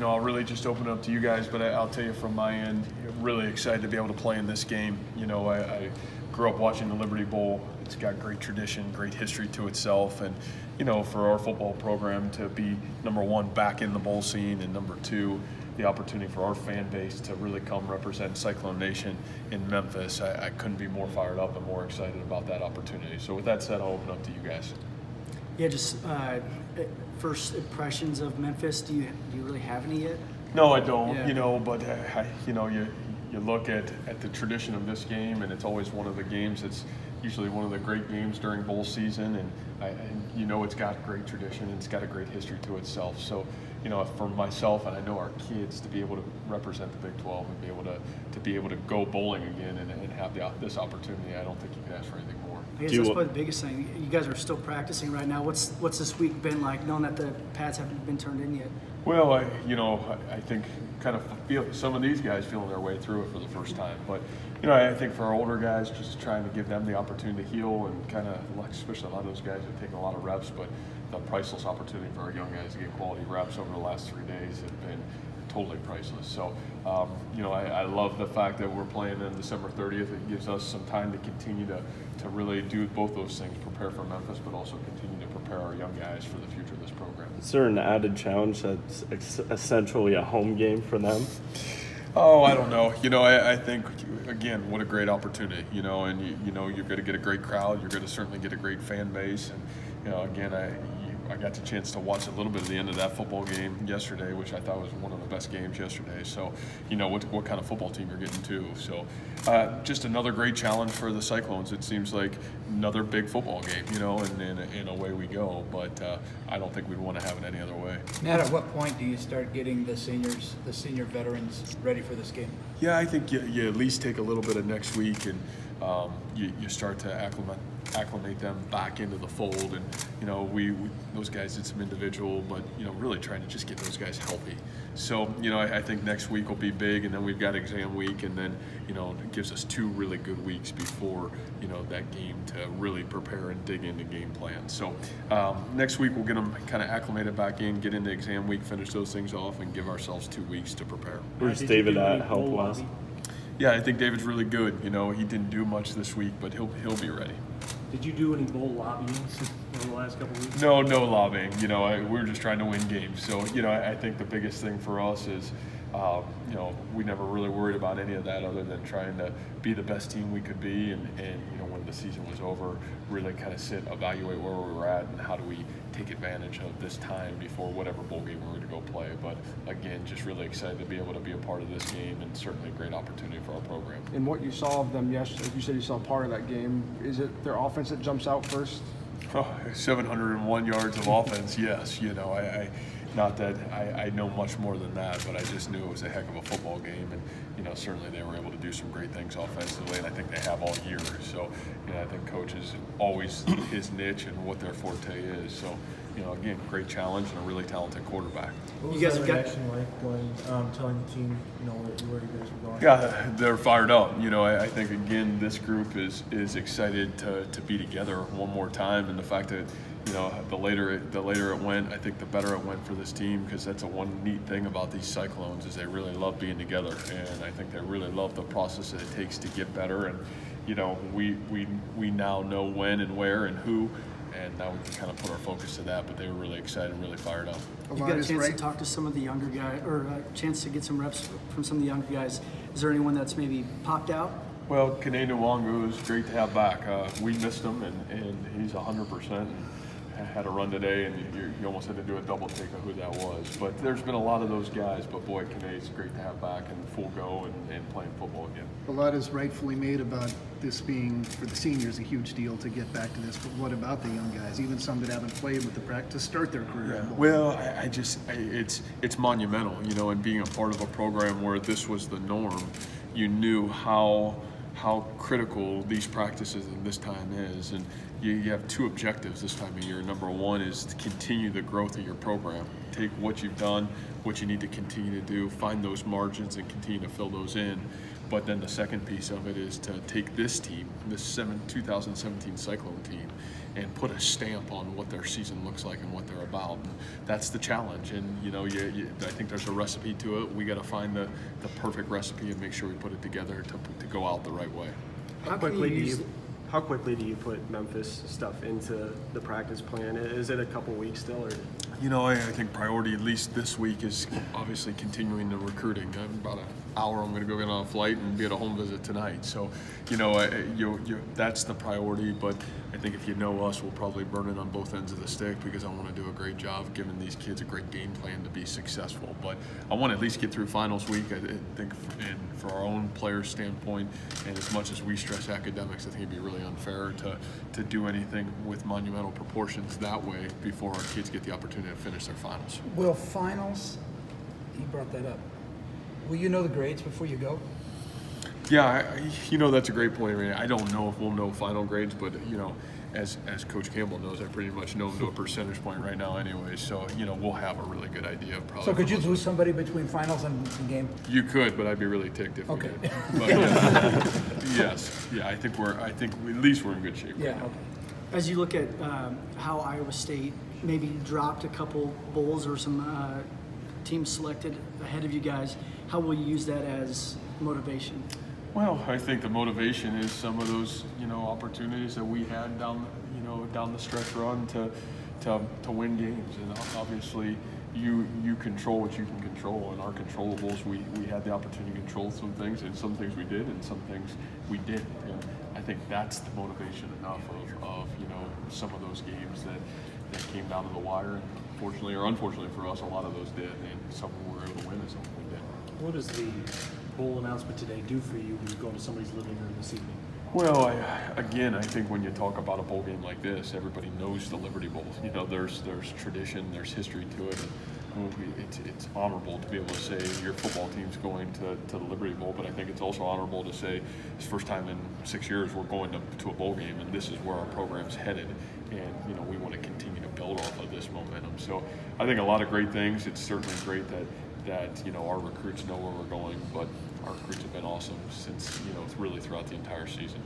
I'll really just open it up to you guys, but I'll tell you from my end, really excited to be able to play in this game. I grew up watching the Liberty Bowl. It's got great tradition, great history to itself, and for our football program to be #1 back in the bowl scene, and #2, the opportunity for our fan base to really come represent Cyclone Nation in Memphis, I couldn't be more fired up and more excited about that opportunity. So with that said, I'll open up to you guys. Yeah, just first impressions of Memphis. Do you really have any yet? No, I don't. Yeah. But you look at the tradition of this game, and it's always one of the games. It's usually one of the great games during bowl season, and it's got great tradition and it's got a great history to itself. So for myself, and I know our kids, to be able to represent the Big 12 and be able to go bowling again and have this opportunity, I don't think you can ask for anything more. I guess that's probably the biggest thing. You guys are still practicing right now. What's this week been like, knowing that the pads haven't been turned in yet? Well, I think kind of feel some of these guys feeling their way through it for the first time. But I think for our older guys, just trying to give them the opportunity to heal, and kind of, especially a lot of those guys have taken a lot of reps, but the priceless opportunity for our young guys to get quality reps over the last 3 days have been totally priceless. So, I love the fact that we're playing on December 30th. It gives us some time to continue to really do both those things, prepare for Memphis, but also continue to prepare our young guys for the future of this program. Is there an added challenge that's essentially a home game for them? Oh, I don't know. I think, again, what a great opportunity, and you're going to get a great crowd. You're going to certainly get a great fan base. And, again, I got the chance to watch a little bit of the end of that football game yesterday, which I thought was one of the best games yesterday. So, what kind of football team you're getting to. So, just another great challenge for the Cyclones. It seems like another big football game, and away we go. But I don't think we'd want to have it any other way. Matt, at what point do you start getting the senior veterans ready for this game? Yeah, I think you at least take a little bit of next week, and you start to acclimate them back into the fold. And those guys did some individual, but really trying to just get those guys healthy. So I think next week will be big, and then we've got exam week, and then it gives us 2 really good weeks before that game to really prepare and dig into game plan. So next week we'll get them kind of acclimated back in, get into exam week, finish those things off, and give ourselves 2 weeks to prepare. Where's David at health-wise? Yeah, I think David's really good. He didn't do much this week, but he'll be ready. Did you do any bowl lobbying over the last couple of weeks? No lobbying. We're just trying to win games. So, I think the biggest thing for us is, we never really worried about any of that other than trying to be the best team we could be. And when the season was over, really kind of evaluate where we were at and how do we take advantage of this time before whatever bowl game we're going to go play. But again, just really excited to be able to be a part of this game, and certainly a great opportunity for our program. And what you saw of them yesterday, you said you saw part of that game, is it their offense that jumps out first? 701 yards of offense, yes. Not that I know much more than that, but I just knew it was a heck of a football game, and certainly they were able to do some great things offensively, and I think they have all year. So I think coach is always his niche and what their forte is. So again, great challenge and a really talented quarterback. What was the reaction like when telling the team where you guys were going? Yeah, they're fired up. I think again this group is excited to be together one more time, and the fact that the later it went, I think the better it went for this team, because that's one neat thing about these Cyclones is they really love being together, and I think they really love the process that it takes to get better. And we now know when and where and who, and now we can kind of put our focus to that. But they were really excited and really fired up. You got a chance to talk to some of the younger guys, or a chance to get some reps from some of the younger guys. Is there anyone that's maybe popped out? Well, Kane Nwangu is great to have back. We missed him, and he's 100%. Had a run today, and you almost had to do a double take of who that was. But there's been a lot of those guys, but boy, Kanae's great to have back and full go and playing football again. A lot is rightfully made about this being, for the seniors, a huge deal to get back to this, but what about the young guys, even some that haven't played with the practice, start their career? Yeah. Well, it's monumental, and being a part of a program where this was the norm, you knew how critical these practices and this time is. And you have two objectives this time of year. Number one is to continue the growth of your program. Take what you've done, what you need to continue to do, find those margins and continue to fill those in. But then the second piece of it is to take this team, this 2017 Cyclone team, and put a stamp on what their season looks like and what they're about. And that's the challenge. And I think there's a recipe to it. We got to find the perfect recipe and make sure we put it together to go out the right way. How quickly do you put Memphis stuff into the practice plan? Is it a couple weeks still, or? I think priority, at least this week, is obviously continuing the recruiting. I'm about an hour. I'm going to go get on a flight and be at a home visit tonight. So, that's the priority. But I think if you know us, we'll probably burn it on both ends of the stick because I want to do a great job giving these kids a great game plan to be successful. But I want to at least get through finals week. I think for our own players' standpoint, and as much as we stress academics, I think it'd be really unfair to do anything with monumental proportions that way before our kids get the opportunity to finish their finals. Will finals, you brought that up, will you know the grades before you go? Yeah, that's a great point. I mean, I don't know if we'll know final grades, but as Coach Campbell knows, I pretty much know him to a percentage point right now anyway. So we'll have a really good idea. Probably. So could you lose somebody between finals and game? You could, but I'd be really ticked if okay. we did. But, yes, yeah, I think at least we're in good shape. Yeah. Right now. Okay. As you look at how Iowa State maybe dropped a couple bowls or some teams selected ahead of you guys, how will you use that as motivation? Well, I think the motivation is some of those, opportunities that we had down the stretch run to win games, and obviously you control what you can control. And our controllables, we had the opportunity to control some things, and some things we did, and some things we didn't. And I think that's the motivation enough of some of those games that came down to the wire, and fortunately or unfortunately for us, a lot of those did, and some we were able to win, and some we didn't. What does the bowl announcement today do for you when you go into somebody's living room this evening? Well, I think when you talk about a bowl game like this, everybody knows the Liberty Bowl. There's tradition, there's history to it. It's honorable to be able to say your football team's going to the Liberty Bowl, but I think it's also honorable to say it's the first time in 6 years we're going to a bowl game, and this is where our program's headed. And we want to continue to build off of this momentum. So I think a lot of great things. It's certainly great that our recruits know where we're going, but our recruits have been awesome since really throughout the entire season.